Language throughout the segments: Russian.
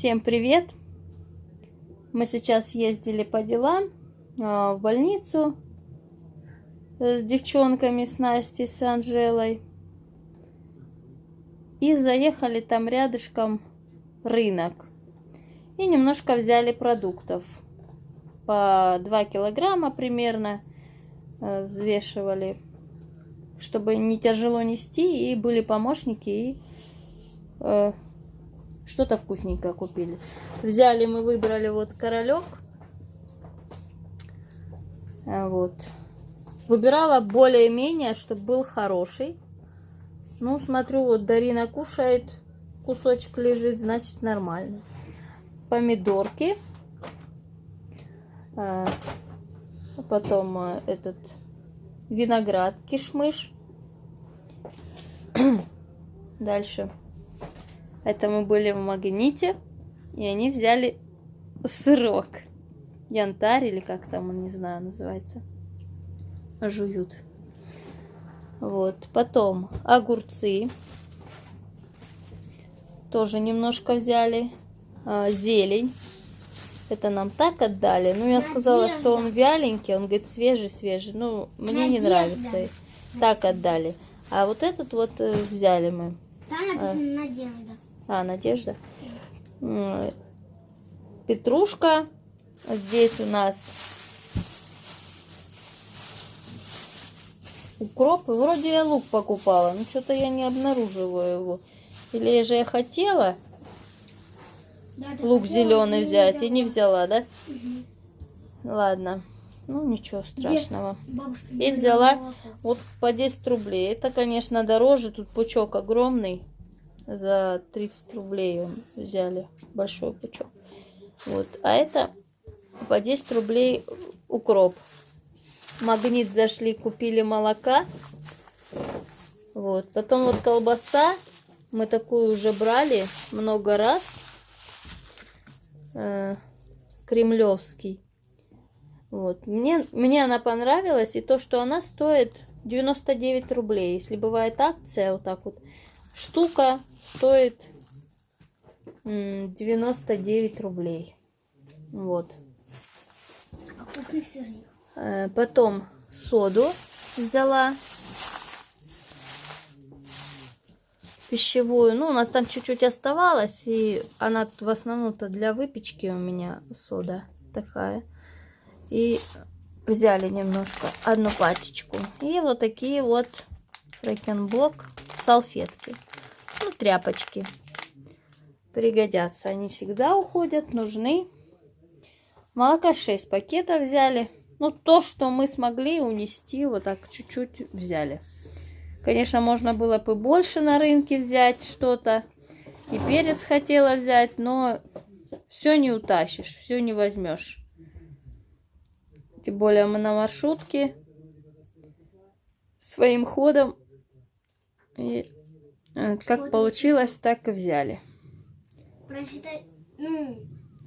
Всем привет! Мы сейчас ездили по делам в больницу с девчонками, с Настей, с Анжелой. И заехали там рядышком рынок. И немножко взяли продуктов. По 2 килограмма примерно взвешивали, чтобы не тяжело нести. И были помощники, и что-то вкусненькое купили. Взяли, мы выбрали вот королек. Вот. Выбирала более-менее, чтобы был хороший. Ну, смотрю, вот Дарина кушает, кусочек лежит, значит нормально. Помидорки. Потом этот виноград, кишмыш. Дальше. Это мы были в Магните, и они взяли сырок. Янтарь, или как там, он, не знаю, называется. Жуют. Вот. Потом огурцы. Тоже немножко взяли. Зелень. Это нам так отдали. Ну, я сказала, что он вяленький. Он говорит, свежий. Ну, мне не нравится. Так отдали. А вот этот вот взяли мы. Там написано Надежда. Надежда. Петрушка. Здесь у нас укроп. И вроде я лук покупала, но что-то я не обнаруживаю его. Или же я хотела лук зеленый взять и не взяла, да? Угу. Ладно. Ну, ничего страшного. И взяла вот по 10 рублей. Это, конечно, дороже. Тут пучок огромный. За 30 рублей он взяли. Большой пучок. Вот. А это по 10 рублей укроп. В Магнит зашли, купили молока. Вот. Потом вот колбаса. Мы такую уже брали много раз. Кремлевский. Вот. Мне она понравилась. И то, что она стоит 99 рублей. Если бывает акция, вот так вот, штука стоит 99 рублей. Вот. Вкусный сырник. Потом соду взяла. Пищевую. Ну, у нас там чуть-чуть оставалось. И она в основном-то для выпечки у меня сода такая. И взяли немножко, одну пачечку. И вот такие вот фрэкенбок салфетки. Ну, тряпочки. Пригодятся. Они всегда уходят, нужны. Молока 6 пакетов взяли. Ну, то, что мы смогли унести, вот так чуть-чуть взяли. Конечно, можно было бы больше на рынке взять что-то. И перец хотела взять, но все не утащишь, все не возьмешь. Тем более мы на маршрутке своим ходом. И как получилось, так и взяли. Прочитай,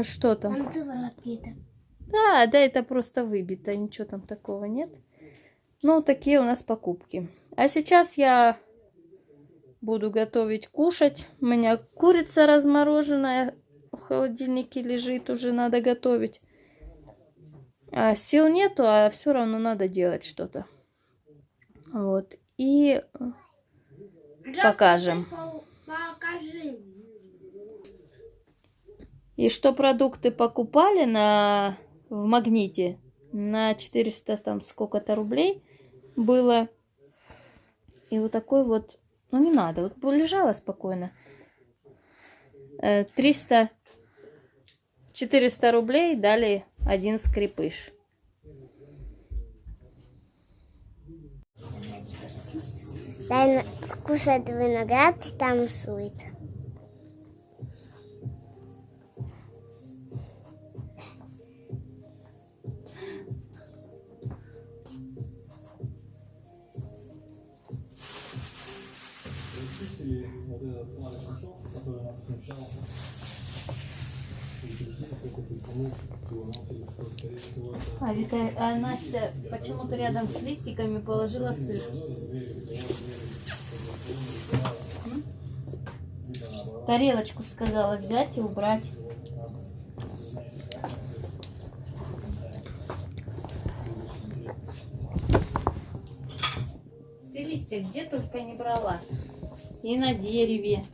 Что там? Там цифры какие-то. Да, это просто выбито, ничего там такого нет. Ну, такие у нас покупки. А сейчас я буду готовить кушать. У меня курица размороженная в холодильнике лежит, уже надо готовить. А сил нету, а все равно надо делать что-то. Вот. И покажем. Покажи. И что продукты покупали в Магните на 400 там сколько-то рублей было. И вот такой вот, ну не надо, вот лежала спокойно. 400 рублей дали один скрипыш. Дай кусать виноград, танцует. Вот этот Славик Шишов, который нас смущал, А Настя почему-то рядом с листиками положила сыр. Тарелочку ж сказала взять и убрать. Ты листья где только не брала. И на дереве.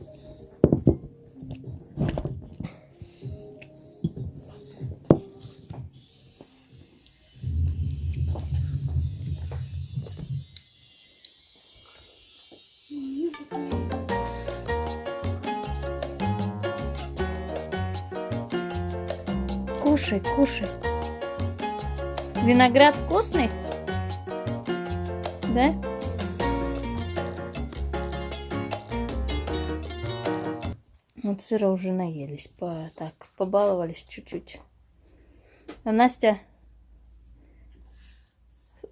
Кушай, кушай. Виноград вкусный? Да? Вот сыра уже наелись, так, побаловались чуть-чуть. А Настя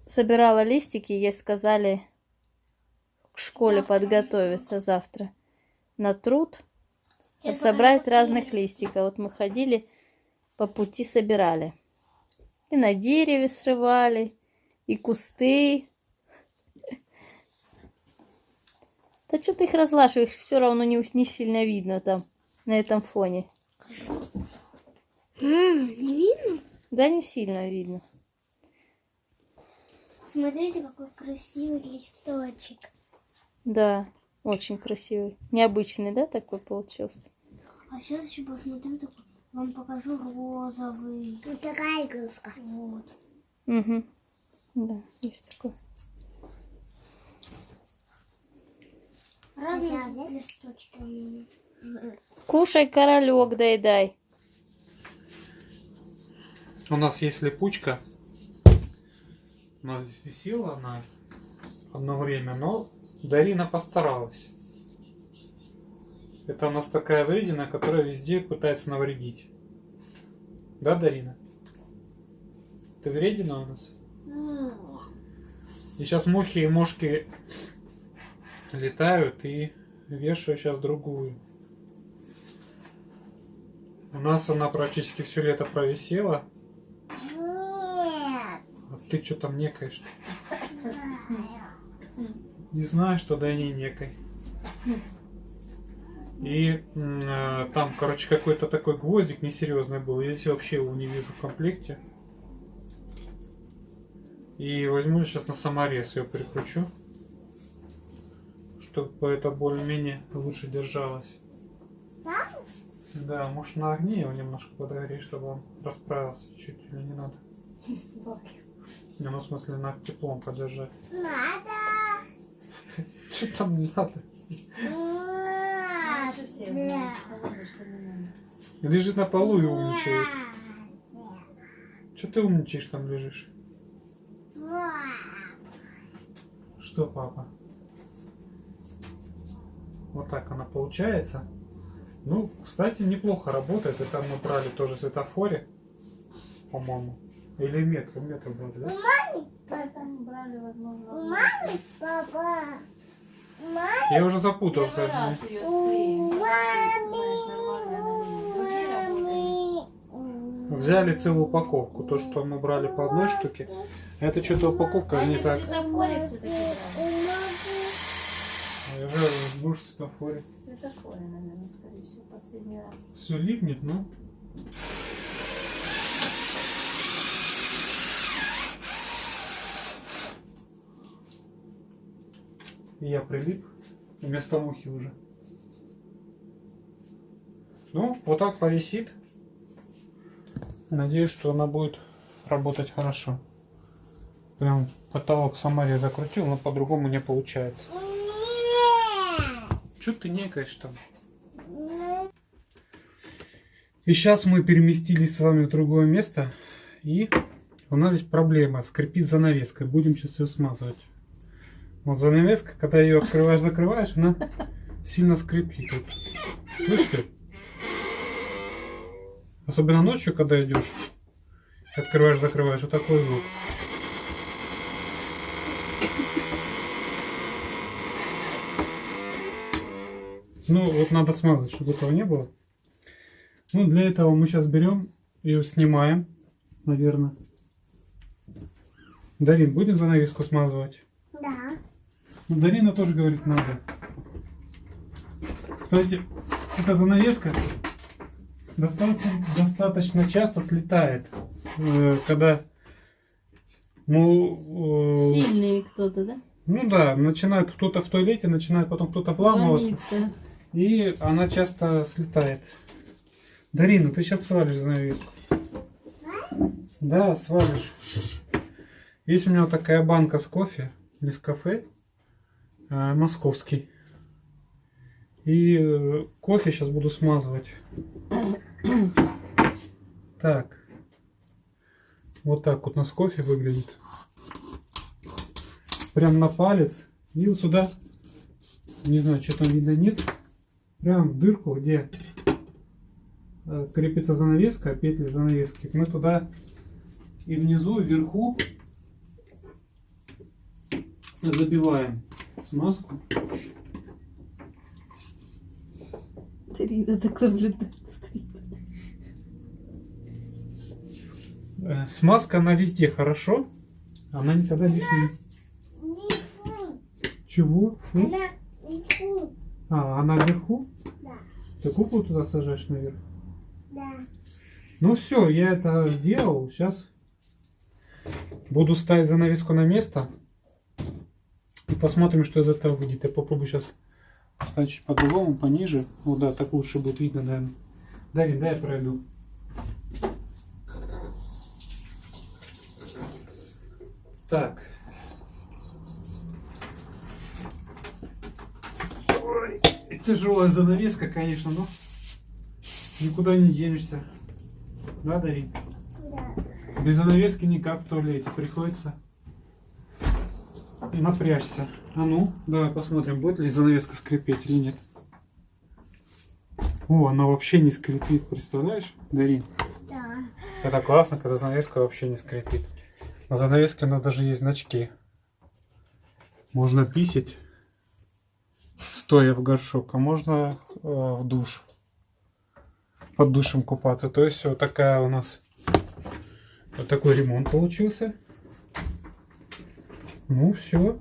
собирала листики, ей сказали к школе Завтра подготовиться завтра на труд, собрать разных листиков. Вот мы ходили, по пути собирали. И на дереве срывали, и кусты. Да что ты их разлаживаешь, все равно не сильно видно там, на этом фоне. Не видно? Да не сильно видно. Смотрите, какой красивый листочек. Да, очень красивый. Необычный, да, такой получился? А сейчас еще посмотрю, такой, вам покажу розовый. Вот такая игрушка. Вот. Угу. Да, есть такой. Разные листочки у меня. Кушай, королек, дай. У нас есть липучка. У нас висела она одно время, но Дарина постаралась. Это у нас такая вредина, которая везде пытается навредить. Да, Дарина? Ты вредина у нас? И сейчас мухи и мошки летают и вешаю сейчас другую. У нас она практически все лето провисела. А ты что там некаешь? Не знаю, что да не некай. И там, короче, какой-то такой гвоздик несерьезный был. Я здесь вообще его не вижу в комплекте. И возьму сейчас на саморез ее прикручу, чтобы это более-менее лучше держалось. Да, может на огне его немножко подогреть, чтобы он расправился чуть-чуть, или не надо? Не знаю. Не, ну в смысле на теплом подержать. Надо. Что там не надо? Лежит на полу и умничает. Что ты умничаешь там лежишь? Что, папа? Вот так она получается. Ну, кстати, неплохо работает. Это мы брали тоже в светофоре, по-моему. Или метро брали, да? Поэтому брали, возможно, Мама, папа. Мама. Я уже запутался. первый раз ее склеим. Взяли целую упаковку. То, что мы брали по одной штуке. Это что-то упаковка А не если так. в светофоре все-таки брали? Я же в светофоре. В светофоре, наверное, скорее всего, последний раз. Все липнет, ну. И я прилип вместо мухи уже. Ну, вот так повисит. Надеюсь, что она будет работать хорошо. Прям потолок самаре закрутил, но по-другому не получается. Чё ты некаешь там? И сейчас мы переместились с вами в другое место. И у нас здесь проблема. Скрипит занавеска. Будем сейчас ее смазывать. Вот занавеска, когда ее открываешь-закрываешь, она сильно скрипит. Вот. Слышите? Особенно ночью, когда идешь, открываешь-закрываешь, вот такой звук. Ну, вот надо смазать, чтобы этого не было. Ну, для этого мы сейчас берем, ее снимаем, наверное. Дарин, будем занавеску смазывать? Да. Ну, Дарина тоже говорит, надо. Кстати, эта занавеска достаточно часто слетает, когда Сильный кто-то, да? ну да, начинает кто-то в туалете, начинает потом кто-то вламываться, Ломиться. и она часто слетает. Дарина, ты сейчас свалишь занавеску. Да, свалишь. Есть у меня вот такая банка с кофе, Нескафе, московский. И кофе сейчас буду смазывать. Так. Вот так вот у нас кофе выглядит. Прям на палец. И вот сюда. Не знаю, что там видно, нет. Прям в дырку, где крепится занавеска, петли занавески. Мы туда и внизу, и вверху забиваем смазку. Дарина так наблюдает, стоит. Смазка, она везде хорошо. Она никогда лишней. Чего? Фу? Она вверху? Да. Ты куклу туда сажаешь наверх? Да. Ну все, я это сделал. Сейчас буду ставить занавеску на место. И посмотрим, что из этого выйдет. Я попробую сейчас поставить чуть по-другому, пониже. Вот да, так лучше будет видно, наверное. Дарин, дай я пройду. Так. Ой, тяжелая занавеска, конечно, но никуда не денешься. Да, Дарин? Да. Без занавески никак в туалете. Приходится напрячься. А ну, давай посмотрим, будет ли занавеска скрипеть или нет. О, она вообще не скрипит, представляешь, Дарин? Да. Это классно, когда занавеска вообще не скрипит. На занавеске у нас даже есть значки. Можно писать, стоя в горшок, а можно в душ. Под душем купаться. То есть вот такая у нас, вот такой ремонт получился. Ну все.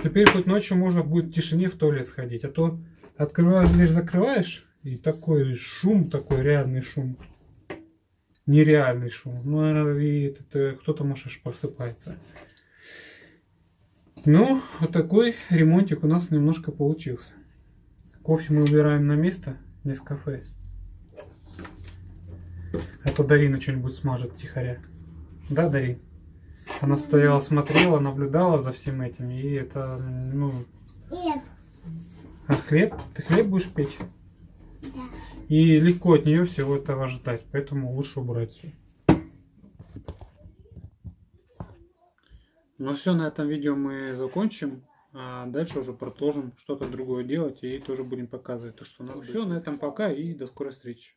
Теперь хоть ночью можно будет в тишине в туалет сходить. А то открываешь дверь, закрываешь, и такой шум, такой реальный шум. Нереальный шум. Ну, наверное, и это кто-то, может, аж просыпается. Ну, вот такой ремонтик у нас немножко получился. Кофе мы убираем на место. Нескафе. А то Дарина что-нибудь смажет тихоря. Да, Дарин? Она стояла, смотрела, наблюдала за всем этим. И это, ну... Нет. А хлеб? Ты хлеб будешь печь? Да. И легко от нее всего этого ждать. Поэтому лучше убрать все. Ну все, на этом видео мы закончим. А дальше уже продолжим что-то другое делать. И тоже будем показывать то, что у нас. Все, на этом пока и до скорой встречи.